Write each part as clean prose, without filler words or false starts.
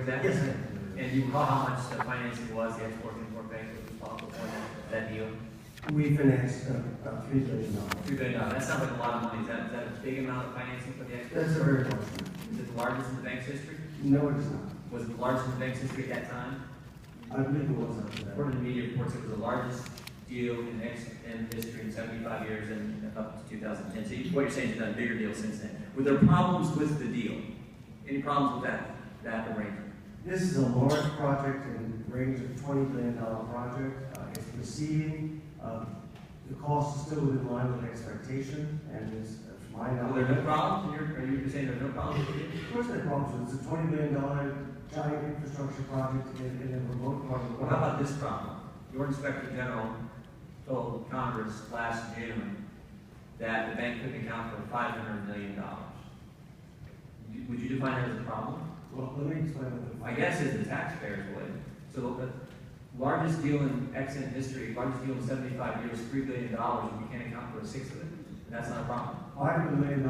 that? Yes, sir. And you recall how much the financing was, the export-import bank was responsible for that deal? We financed about $3 billion. $3 billion. That sounds like a lot of money. Is that a big amount of financing for the export? That's a very large amount. Is it the largest in the bank's history? No, it is not. Was it the largest in the bank's history at that time? I believe it was up to that. According to media reports, it was the largest deal in history in 75 years and up to 2010. So what you're saying is done a bigger deal since then. Were there problems with the deal? Any problems with that arrangement? This is a large project in the range of $20 billion project. It's proceeding. The cost is still within line with expectation, and it's my knowledge. Were there no problems? Are you saying there are no problems with it? Of course, there are problems. It's a $20 billion giant infrastructure project in a remote part of the Well, world. how about this problem? Your Inspector General told Congress last June that the bank couldn't account for $500 million. Would you define that as a problem? Well, let me explain what the My guess is the taxpayers would. So the largest deal in Exxon history, largest deal in 75 years, $3 billion, and you can't account for a sixth of it. And that's not a problem. $500 million is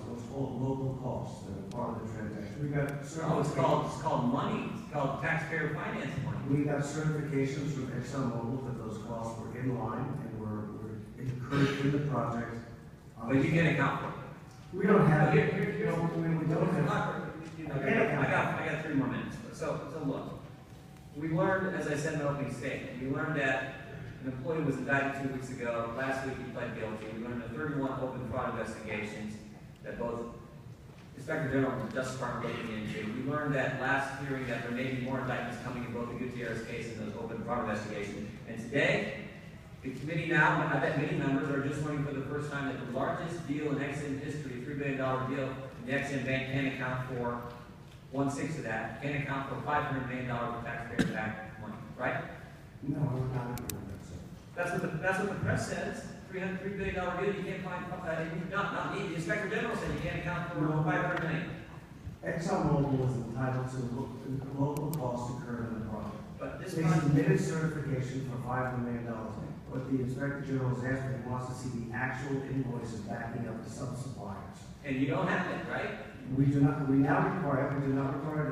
what's called local costs that are part of the transaction. We got No, it's called money. It's called taxpayer finance money. We got certifications from ExxonMobil that those costs were in line and were incurred in the project. But you can't account for it. We don't have. We don't have. I got 3 more minutes. So look, we learned, as I said in the opening statement, we learned that an employee was indicted 2 weeks ago. Last week he pled guilty. We learned of 31 open fraud investigations that both Inspector General and the Justice Department are looking into. We learned that last hearing that there may be more indictments coming in both the Gutierrez case and those open fraud investigations. And today, the committee now, I bet many members are just learning for the first time that the largest deal in Exxon history, $3 billion deal, the Exxon Bank can account for 1/6 of that, can account for $500 million of taxpayer-backed money, right? No, we're not doing that, sir. That's what the press says. $3 billion deal, you can't find, not me, the Inspector General said you can't account for $500 million. ExxonMobil was entitled to local costs incurred in the project. But this They submitted certification for $500 million. What the Inspector General is asking, he wants to see the actual invoices backing up the sub-suppliers. And you don't have it, right? We now require it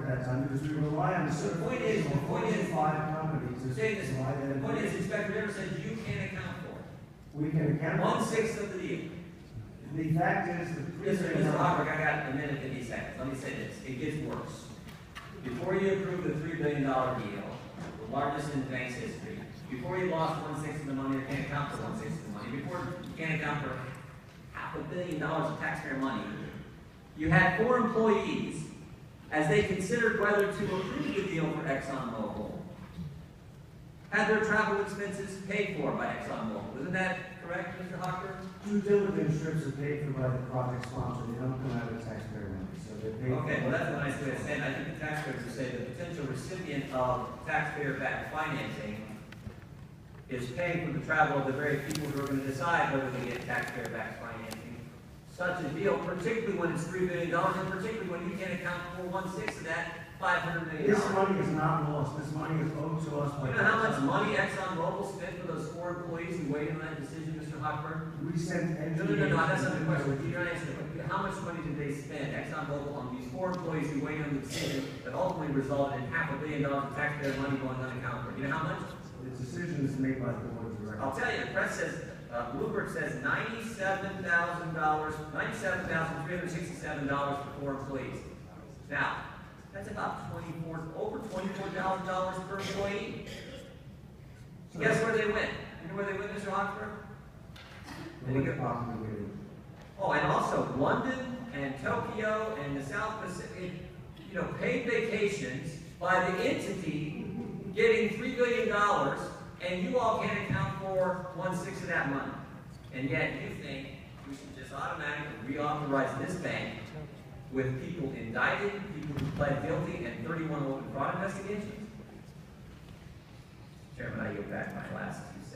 at that time because we rely on the certification of 45 companies. The point is, Inspector General said you can't account for it. We can account. 1/6 of the deal. The fact is that Mr. Hochberg, I got a minute and 50 seconds. Let me say this. It gets worse. Before you approved the $3 billion deal, the largest in the bank's history, before you lost 1/6 of the money or can't account for 1/6 of the money, before you can't account for $500 million of taxpayer money, you had 4 employees, as they considered whether to approve the deal for ExxonMobil, had their travel expenses paid for by ExxonMobil. Isn't that correct, Mr. Hochberg? due diligence trips are paid for by the project sponsor. They don't come out of taxpayer money. So they're paid. Okay, well that's a nice way of saying it. I think the taxpayers would say the potential recipient of taxpayer-backed financing is paying for the travel of the very people who are going to decide whether they get taxpayer-backed financing. Such a deal, particularly when it's $3 billion, and particularly when you can't account for 1/6 of that $500 million. This money is not lost. This money is owed to us. You know how much money ExxonMobil spent for those 4 employees who waited on that decision, Mr. Hochberg? We sent No, that's not the question. You're not answering the question. How much money did they spend, ExxonMobil, on these 4 employees who waited on the decision that ultimately resulted in $500 million of taxpayer money going unaccounted for? You know how much? The decision is made by the board of directors. I'll tell you, the press says, Bloomberg says $97,367 for 4 employees. Now, that's about over $24,000 per employee. So guess where they went? You know where they went, Mr. Hochberg? Oh, and also London and Tokyo and the South Pacific, paid vacations by the entity getting $3 billion, and you all can't account for 1/6 of that money. And yet you think we should just automatically reauthorize this bank with people indicted, people who pled guilty, and 31 open fraud investigations? Chairman, I yield back my last 2 seconds.